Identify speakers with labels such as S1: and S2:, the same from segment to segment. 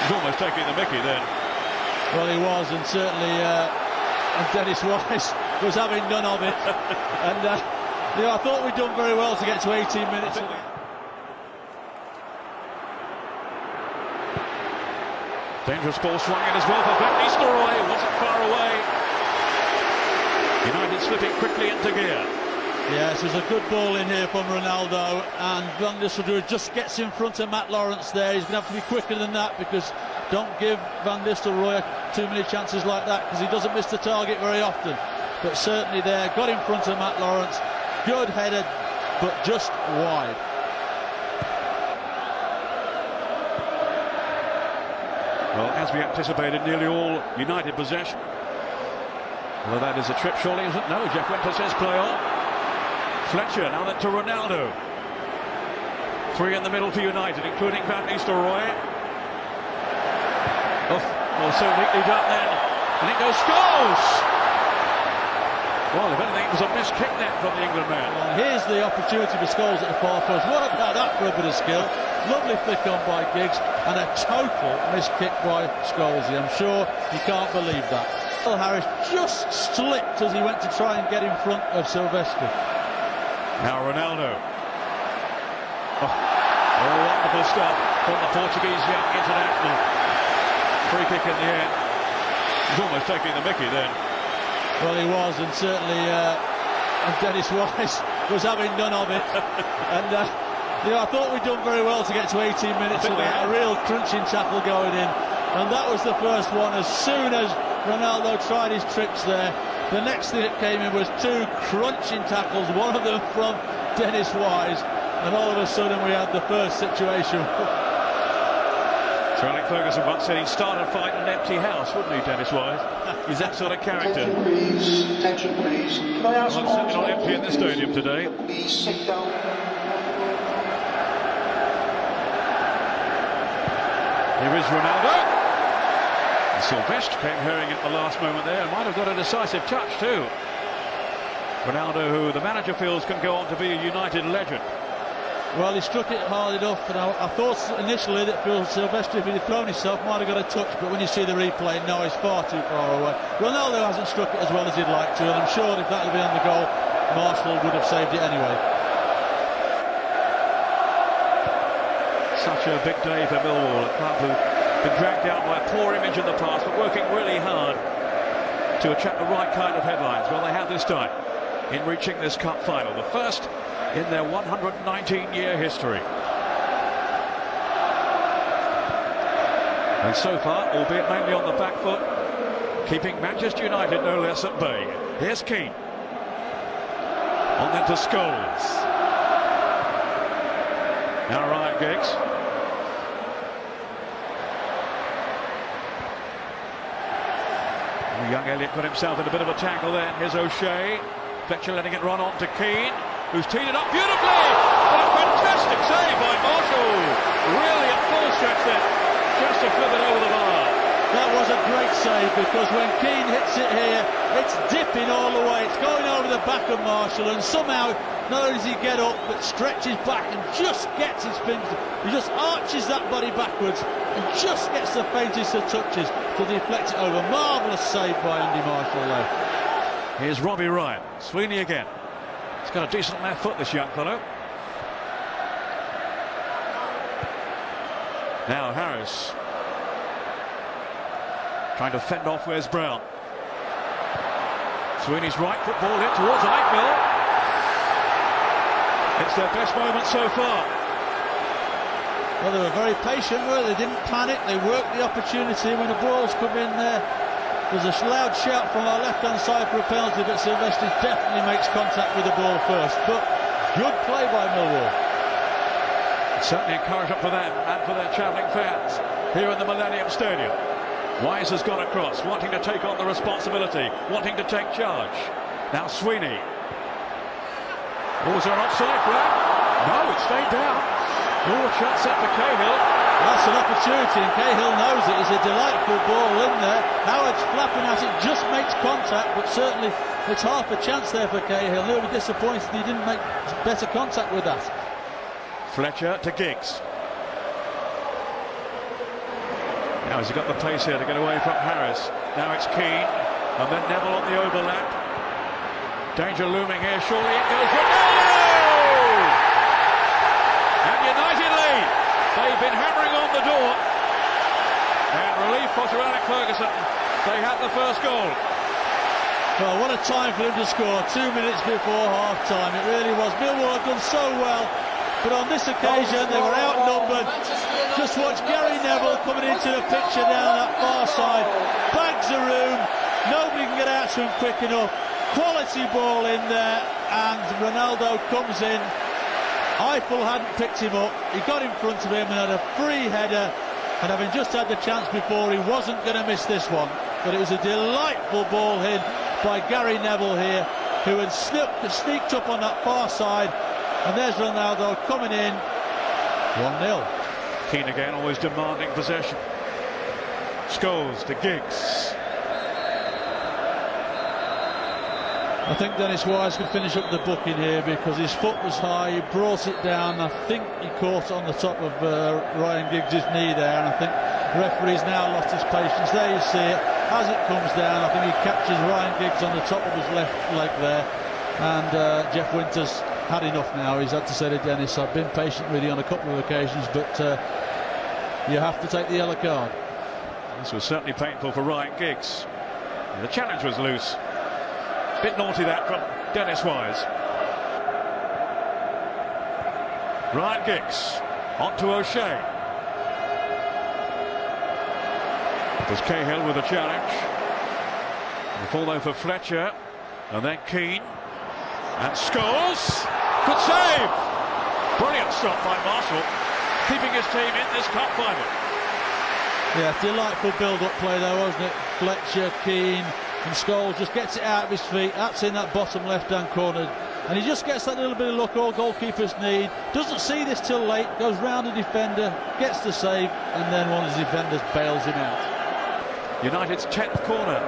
S1: He's almost taking the mickey then.
S2: Well, he was, and certainly and Dennis Wise was having none of it. And I thought we'd done very well to get to 18 minutes.
S1: Dangerous ball swung in as well for Van Nistelrooy. Wasn't far away. United slipping quickly into gear.
S2: Yes, there's a good ball in here from Ronaldo, and Van Nistelrooy just gets in front of Matt Lawrence there. He's going to have to be quicker than that, because don't give Van Nistelrooy too many chances like that, because he doesn't miss the target very often. But certainly there, got in front of Matt Lawrence. Good header, but just wide.
S1: Well, as we anticipated, nearly all United possession. Well, that is a trip, surely, isn't it? No, Jeff Wimper says play on. Fletcher, now then to Ronaldo. Three in the middle for United, including Van Nistelrooy. Oh, well, so neatly done then. And it goes, scores! Well, if anything, it was a missed kick net from the England man.
S2: Well, here's the opportunity for Scholes at the far post. What about that for a bit of skill? Lovely flick on by Giggs, and a total missed kick by Scholes. I'm sure you can't believe that. Well, Harris just slipped as he went to try and get in front of Silvestri.
S1: Now Ronaldo. Oh, wonderful stuff from the Portuguese young international. Free kick in the end. He's almost taking the mickey then.
S2: Well, he was, and certainly and Dennis Wise was having none of it. And I thought we'd done very well to get to 18 minutes with a real crunching tackle going in. And that was the first one. As soon as Ronaldo tried his tricks there, the next thing that came in was two crunching tackles, one of them from Dennis Wise, and all of a sudden we had the first situation.
S1: Charlie Ferguson once said he started fighting an empty house, wouldn't he, Dennis Wise? He's that sort of character.
S3: Attention please, attention please. Can I ask
S1: well, it's certainly not empty in the stadium today.
S3: Please sit down.
S1: Here is Ronaldo. Silvestre came herring at the last moment there and might have got a decisive touch too. Ronaldo, who the manager feels can go on to be a United legend.
S2: Well, he struck it hard enough, and I thought initially that Phil Silvestre, if he'd thrown himself, might have got a touch, but when you see the replay, no, he's far too far away. Ronaldo hasn't struck it as well as he'd like to, and I'm sure if that had been on the goal, Marshall would have saved it anyway.
S1: Such a big day for Millwall, a club who've been dragged down by a poor image in the past, but working really hard to attract the right kind of headlines. Well, they have this time in reaching this cup final, the first in their 119-year history. And so far, albeit mainly on the back foot, keeping Manchester United no less at bay. Here's Keane. On then to Scholes. Now Ryan Giggs. Young Elliott got himself in a bit of a tangle there. Here's O'Shea. Fletcher letting it run on to Keane, who's teed it up beautifully. What a fantastic save by Marshall. Really at full stretch there, just to flip it over the bar.
S2: That was a great save, because when Keane hits it here, it's dipping all the way. It's going over the back of Marshall, and somehow not only does he get up, but stretches back and just gets his fingers. He just arches that body backwards and just gets the faintest of touches to deflect it over. Marvellous save by Andy Marshall there.
S1: Here's Robbie Ryan. Sweeney again. He's got a decent left foot, this young fellow. Now Harris trying to fend off Wes Brown. Sweeney's right foot ball hit towards Eichel. It's their best moment so far.
S2: Well, they were very patient, weren't they? They didn't panic. They worked the opportunity when the balls come in there. There's a loud shout from our left-hand side for a penalty, but Silvestri definitely makes contact with the ball first. But good play by Millwall.
S1: Certainly encouragement for them and for their travelling fans here in the Millennium Stadium. Wise has gone across, wanting to take on the responsibility, wanting to take charge. Now Sweeney. Oh, is there an offside flag? No, it stayed down. Oh, shot set to Cahill.
S2: That's an opportunity, and Cahill knows it. It's a delightful ball in there. Howard's flapping at it, just makes contact, but certainly it's half a chance there for Cahill. He'll be disappointed he didn't make better contact with that.
S1: Fletcher to Giggs. Now has he got the pace here to get away from Harris? Now it's Keane, and then Neville on the overlap. Danger looming here, surely it goes Ronaldo! And United lead. They've been hammering on the door. And relief for Sir Alex Ferguson. They had the first goal.
S2: Well, what a time for him to score, 2 minutes before half-time. It really was. Millwall have done so well, but on this occasion they were outnumbered. Just watch Gary Neville coming into the picture down that far side. Bags the room. Nobody can get out to him quick enough. Quality ball in there, and Ronaldo comes in. Eiffel hadn't picked him up. He got in front of him and had a free header. And having just had the chance before, he wasn't going to miss this one. But it was a delightful ball hit by Gary Neville here, who had sneaked up on that far side. And there's Ronaldo coming in. 1-0.
S1: Keane again, always demanding possession. Scholes to Giggs.
S2: I think Dennis Wise could finish up the booking here because his foot was high, he brought it down. I think he caught on the top of Ryan Giggs' knee there, and I think the referee's now lost his patience. There you see it, as it comes down, I think he captures Ryan Giggs on the top of his left leg there, and Jeff Winters had enough now. He's had to say to Dennis, I've been patient with you on a couple of occasions, but you have to take the yellow card.
S1: This was certainly painful for Ryan Giggs. The challenge was loose. Bit naughty that from Dennis Wise. Ryan Giggs on to O'Shea. It was Cahill with a challenge. The fall though for Fletcher, and then Keane and Scholes. Good save. Brilliant stop by Marshall, keeping his team in this cup final.
S2: Yeah, delightful build-up play though, wasn't it? Fletcher, Keane, and Scholes just gets it out of his feet. That's in that bottom left-hand corner, and he just gets that little bit of luck all goalkeepers need. Doesn't see this till late, goes round a defender, gets the save, and then one of the defenders bails him out.
S1: United's 10th corner.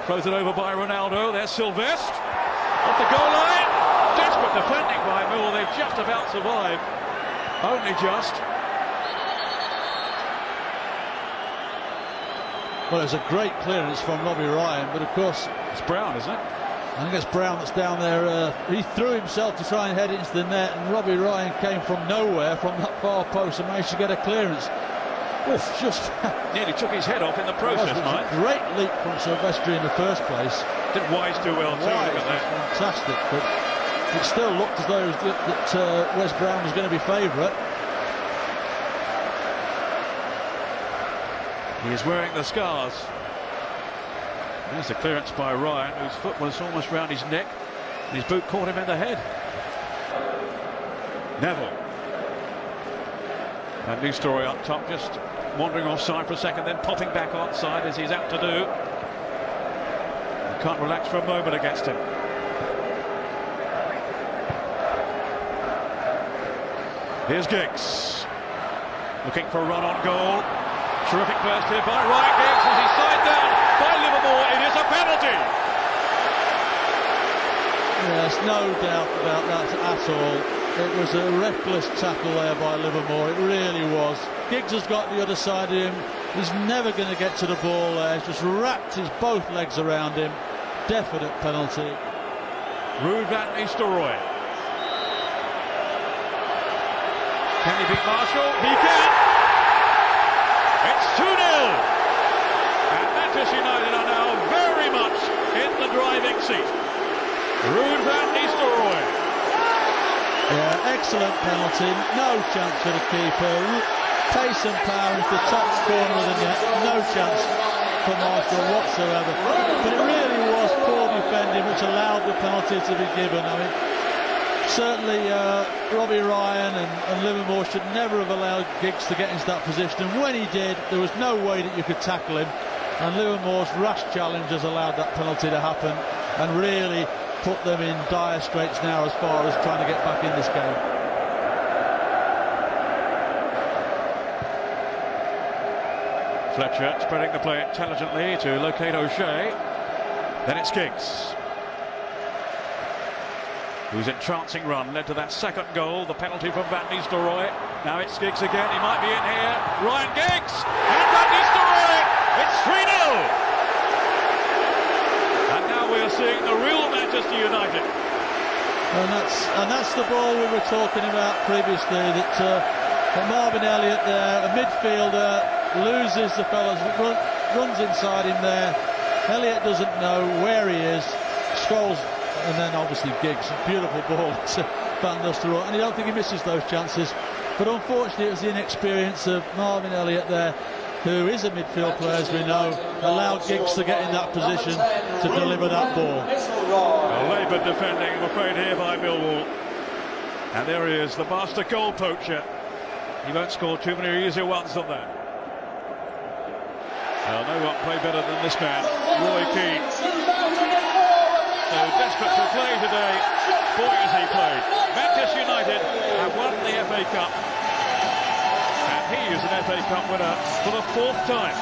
S1: Throws it over by Ronaldo. There's Sylvestre off the goal line. Desperate defending by Muda. They've just about survived. Only just.
S2: Well, it was a great clearance from Robbie Ryan, but of course
S1: It's Brown, isn't it?
S2: I think it's Brown that's down there. He threw himself to try and head into the net, and Robbie Ryan came from nowhere from that far post and managed to get a clearance. Oof, just
S1: nearly took his head off in the process,
S2: it was
S1: Mike.
S2: a great leap from Sylvestre in the first place.
S1: Did Wise do well too?
S2: Wise
S1: Look at
S2: was
S1: that.
S2: fantastic, but it still looked as though that Wes Brown was going to be favourite.
S1: He is wearing the scars. There's the clearance by Ryan, whose foot was almost round his neck, and his boot caught him in the head. Neville. And new story up top, just wandering offside for a second, then popping back onside as he's apt to do. Can't relax for a moment against him. Here's Giggs, looking for a run on goal. Terrific burst here by Ryan Giggs as he's signed down by Livermore. It is a penalty.
S2: Yes, no doubt about that at all. It was a reckless tackle there by Livermore. It really was. Giggs has got the other side of him. He's never going to get to the ball there. He's just wrapped his both legs around him. Definite penalty.
S1: Ruud van Nistelrooy. Can he beat Marshall? He can. It's 2-0. And Manchester United are now very much in the driving seat. Ruud van Nistelrooy.
S2: Yeah, excellent penalty. No chance for the keeper. Pace and power into the top corner of the net. No chance for Marshall whatsoever. But it really was poor defending which allowed the penalty to be given. I mean, certainly Robbie Ryan and Livermore should never have allowed Giggs to get into that position, and when he did, there was no way that you could tackle him, and Livermore's rash challenge has allowed that penalty to happen and really put them in dire straits now as far as trying to get back in this game.
S1: Fletcher spreading the play intelligently to locate O'Shea. Then it's Giggs, whose entrancing run led to that second goal, the penalty from Van Nistelrooy. Now it's Giggs again, he might be in here. Ryan Giggs, and Van Nistelrooy
S2: And that's the ball we were talking about previously, that Marvin Elliott there, a midfielder, loses the fellas, runs inside him there. Elliott doesn't know where he is, scrolls, and then obviously Giggs, beautiful ball to Van Nistelrooy, and I don't think he misses those chances, but unfortunately it was the inexperience of Marvin Elliott there, who is a midfield player, as we know, allowed Giggs to get in that position to deliver that ball.
S1: Well, laboured defending, I'm afraid, here by Millwall. And there he is, the master goal poacher. He won't score too many easier ones than that. Well, no one played better than this man, Roy Keane. So desperate to play today. Boy, has he played. Manchester United have won the FA Cup. And he is an FA Cup winner for the 4th time.